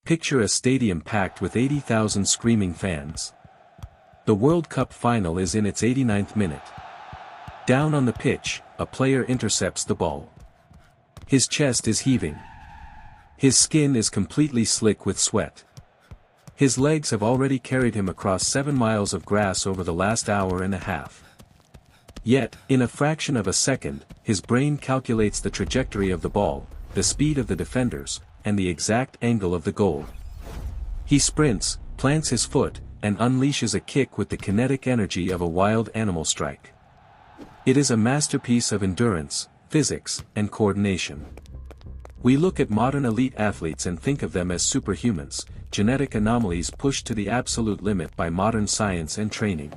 Picture a stadium packed with 80,000 screaming fans. The World Cup final is in its 89th minute. Down on the pitch, a player intercepts the ball. His chest is heaving. His skin is completely slick with sweat. His legs have already carried him across 7 miles of grass over the last hour and a half. Yet, in a fraction of a second, his brain calculates the trajectory of the ball, the speed of the defenders, and the exact angle of the goal. He sprints, plants his foot, and unleashes a kick with the kinetic energy of a wild animal strike. It is a masterpiece of endurance, physics, and coordination. We look at modern elite athletes and think of them as superhumans, genetic anomalies pushed to the absolute limit by modern science and training.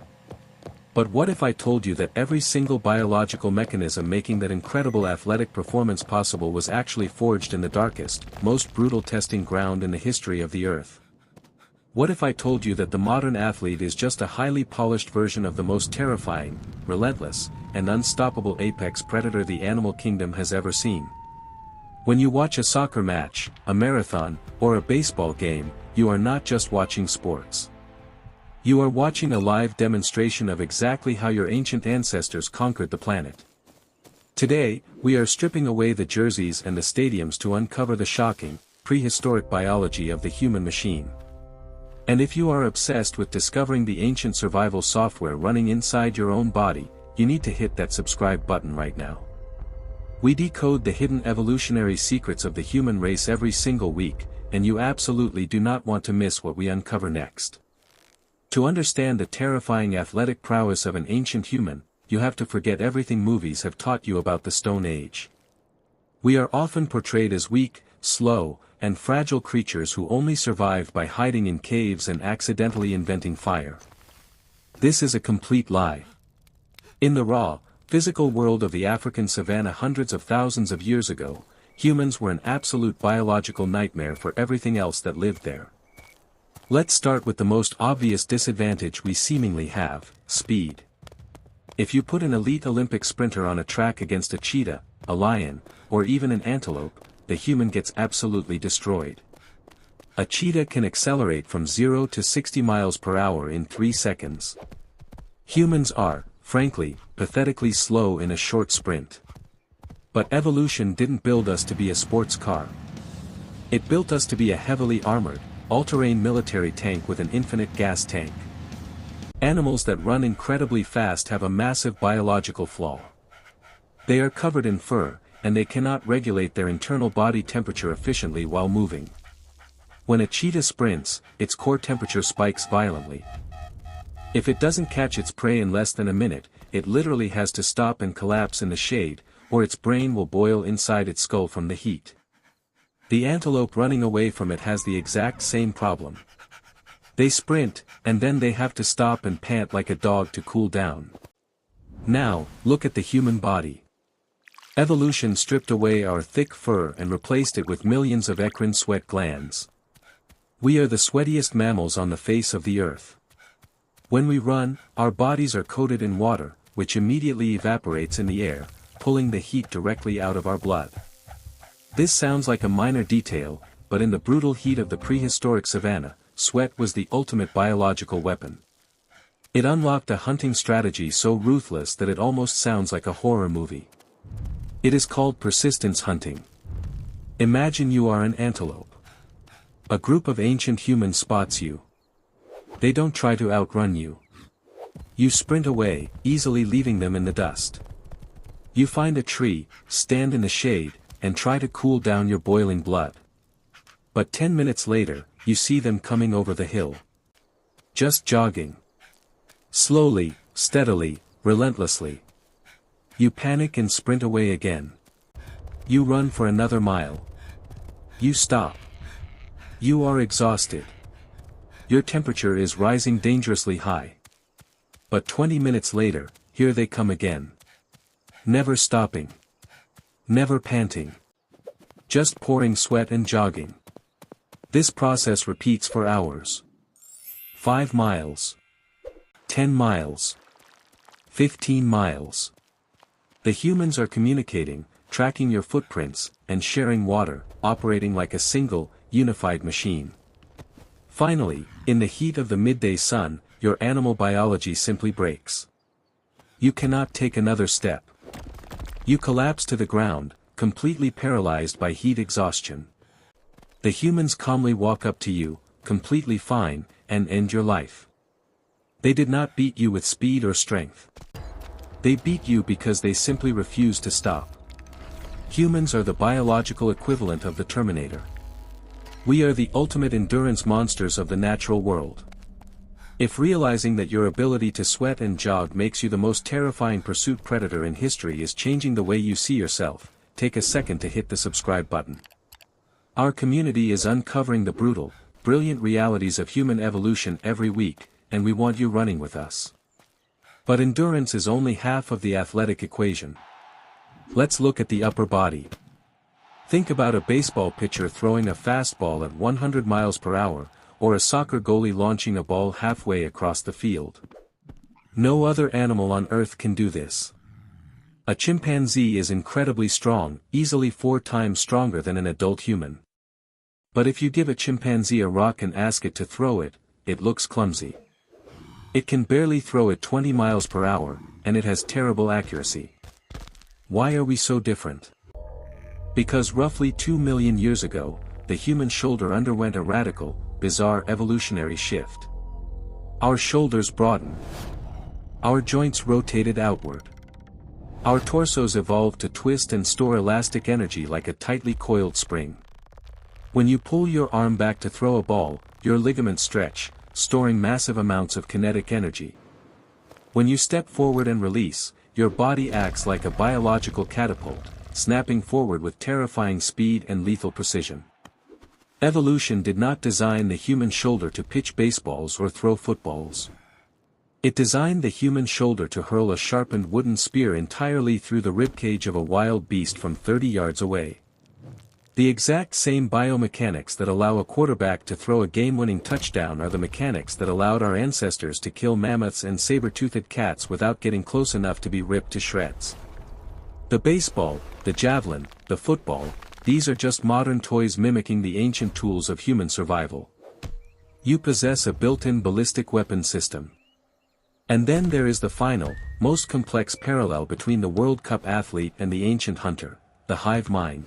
But what if I told you that every single biological mechanism making that incredible athletic performance possible was actually forged in the darkest, most brutal testing ground in the history of the Earth? What if I told you that the modern athlete is just a highly polished version of the most terrifying, relentless, and unstoppable apex predator the animal kingdom has ever seen? When you watch a soccer match, a marathon, or a baseball game, you are not just watching sports. You are watching a live demonstration of exactly how your ancient ancestors conquered the planet. Today, we are stripping away the jerseys and the stadiums to uncover the shocking, prehistoric biology of the human machine. And if you are obsessed with discovering the ancient survival software running inside your own body, you need to hit that subscribe button right now. We decode the hidden evolutionary secrets of the human race every single week, and you absolutely do not want to miss what we uncover next. To understand the terrifying athletic prowess of an ancient human, you have to forget everything movies have taught you about the Stone Age. We are often portrayed as weak, slow, and fragile creatures who only survived by hiding in caves and accidentally inventing fire. This is a complete lie. In the raw, physical world of the African savanna hundreds of thousands of years ago, humans were an absolute biological nightmare for everything else that lived there. Let's start with the most obvious disadvantage we seemingly have: speed. If you put an elite Olympic sprinter on a track against a cheetah, a lion, or even an antelope, the human gets absolutely destroyed. A cheetah can accelerate from 0 to 60 miles per hour in 3 seconds. Humans are, frankly, pathetically slow in a short sprint. But evolution didn't build us to be a sports car. It built us to be a heavily armored, all-terrain military tank with an infinite gas tank. Animals that run incredibly fast have a massive biological flaw. They are covered in fur, and they cannot regulate their internal body temperature efficiently while moving. When a cheetah sprints, its core temperature spikes violently. If it doesn't catch its prey in less than a minute, it literally has to stop and collapse in the shade, or its brain will boil inside its skull from the heat. The antelope running away from it has the exact same problem. They sprint, and then they have to stop and pant like a dog to cool down. Now, look at the human body. Evolution stripped away our thick fur and replaced it with millions of eccrine sweat glands. We are the sweatiest mammals on the face of the earth. When we run, our bodies are coated in water, which immediately evaporates in the air, pulling the heat directly out of our blood. This sounds like a minor detail, but in the brutal heat of the prehistoric savanna, sweat was the ultimate biological weapon. It unlocked a hunting strategy so ruthless that it almost sounds like a horror movie. It is called persistence hunting. Imagine you are an antelope. A group of ancient humans spots you. They don't try to outrun you. You sprint away, easily leaving them in the dust. You find a tree, stand in the shade, and try to cool down your boiling blood. But 10 minutes later, you see them coming over the hill. Just jogging. Slowly, steadily, relentlessly. You panic and sprint away again. You run for another mile. You stop. You are exhausted. Your temperature is rising dangerously high. But 20 minutes later, here they come again. Never stopping. Never panting. Just pouring sweat and jogging. This process repeats for hours. 5 miles. 10 miles. 15 miles. The humans are communicating, tracking your footprints, and sharing water, operating like a single, unified machine. Finally, in the heat of the midday sun, your animal biology simply breaks. You cannot take another step. You collapse to the ground, completely paralyzed by heat exhaustion. The humans calmly walk up to you, completely fine, and end your life. They did not beat you with speed or strength. They beat you because they simply refuse to stop. Humans are the biological equivalent of the Terminator. We are the ultimate endurance monsters of the natural world. If realizing that your ability to sweat and jog makes you the most terrifying pursuit predator in history is changing the way you see yourself, take a second to hit the subscribe button. Our community is uncovering the brutal, brilliant realities of human evolution every week, and we want you running with us. But endurance is only half of the athletic equation. Let's look at the upper body. Think about a baseball pitcher throwing a fastball at 100 miles per hour, or a soccer goalie launching a ball halfway across the field. No other animal on Earth can do this. A chimpanzee is incredibly strong, easily 4 times stronger than an adult human. But if you give a chimpanzee a rock and ask it to throw it, it looks clumsy. It can barely throw it 20 miles per hour, and it has terrible accuracy. Why are we so different? Because roughly 2 million years ago, the human shoulder underwent a radical, bizarre evolutionary shift. Our shoulders broadened. Our joints rotated outward. Our torsos evolved to twist and store elastic energy like a tightly coiled spring. When you pull your arm back to throw a ball, your ligaments stretch, storing massive amounts of kinetic energy. When you step forward and release, your body acts like a biological catapult, snapping forward with terrifying speed and lethal precision. Evolution did not design the human shoulder to pitch baseballs or throw footballs. It designed the human shoulder to hurl a sharpened wooden spear entirely through the ribcage of a wild beast from 30 yards away. The exact same biomechanics that allow a quarterback to throw a game-winning touchdown are the mechanics that allowed our ancestors to kill mammoths and saber-toothed cats without getting close enough to be ripped to shreds. The baseball, the javelin, the football, these are just modern toys mimicking the ancient tools of human survival. You possess a built-in ballistic weapon system. And then there is the final, most complex parallel between the World Cup athlete and the ancient hunter, the hive mind.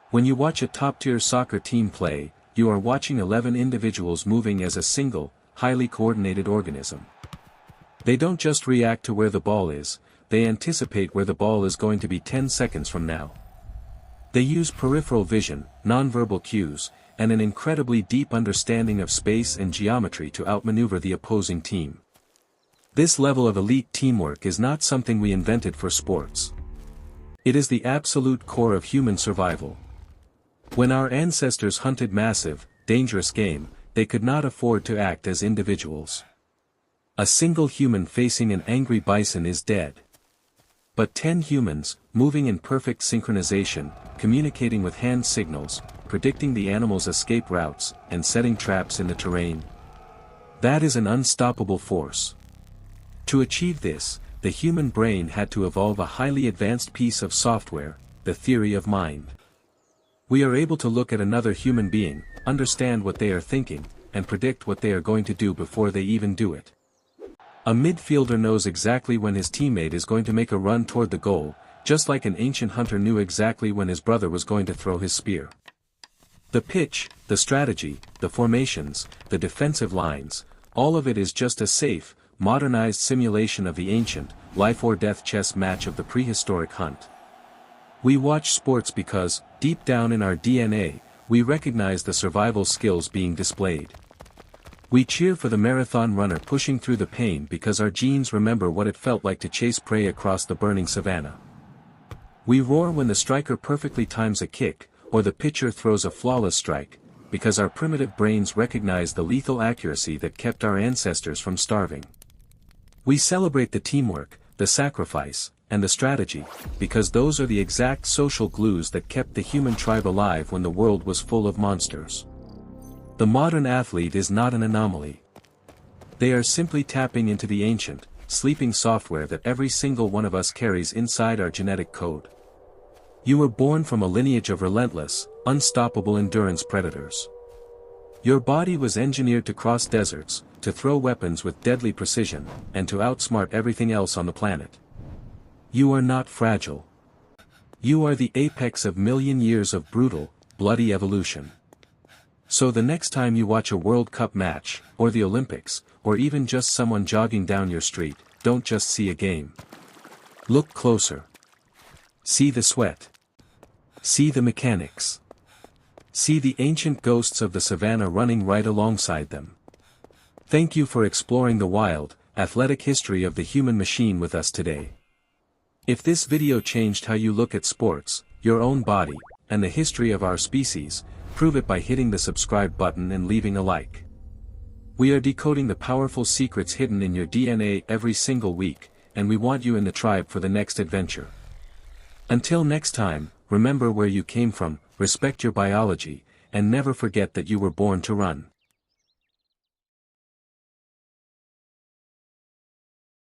When you watch a top-tier soccer team play, you are watching 11 individuals moving as a single, highly coordinated organism. They don't just react to where the ball is, they anticipate where the ball is going to be 10 seconds from now. They use peripheral vision, nonverbal cues, and an incredibly deep understanding of space and geometry to outmaneuver the opposing team. This level of elite teamwork is not something we invented for sports. It is the absolute core of human survival. When our ancestors hunted massive, dangerous game, they could not afford to act as individuals. A single human facing an angry bison is dead. But 10 humans, moving in perfect synchronization, communicating with hand signals, predicting the animal's escape routes, and setting traps in the terrain. That is an unstoppable force. To achieve this, the human brain had to evolve a highly advanced piece of software, the theory of mind. We are able to look at another human being, understand what they are thinking, and predict what they are going to do before they even do it. A midfielder knows exactly when his teammate is going to make a run toward the goal, just like an ancient hunter knew exactly when his brother was going to throw his spear. The pitch, the strategy, the formations, the defensive lines, all of it is just a safe, modernized simulation of the ancient, life-or-death chess match of the prehistoric hunt. We watch sports because, deep down in our DNA, we recognize the survival skills being displayed. We cheer for the marathon runner pushing through the pain because our genes remember what it felt like to chase prey across the burning savanna. We roar when the striker perfectly times a kick, or the pitcher throws a flawless strike, because our primitive brains recognize the lethal accuracy that kept our ancestors from starving. We celebrate the teamwork, the sacrifice, and the strategy, because those are the exact social glues that kept the human tribe alive when the world was full of monsters. The modern athlete is not an anomaly. They are simply tapping into the ancient, sleeping software that every single one of us carries inside our genetic code. You were born from a lineage of relentless, unstoppable endurance predators. Your body was engineered to cross deserts, to throw weapons with deadly precision, and to outsmart everything else on the planet. You are not fragile. You are the apex of million years of brutal, bloody evolution. So the next time you watch a World Cup match, or the Olympics, or even just someone jogging down your street, don't just see a game. Look closer. See the sweat. See the mechanics. See the ancient ghosts of the savannah running right alongside them. Thank you for exploring the wild, athletic history of the human machine with us today. If this video changed how you look at sports, your own body, and the history of our species, prove it by hitting the subscribe button and leaving a like. We are decoding the powerful secrets hidden in your DNA every single week, and we want you in the tribe for the next adventure. Until next time, remember where you came from, respect your biology, and never forget that you were born to run.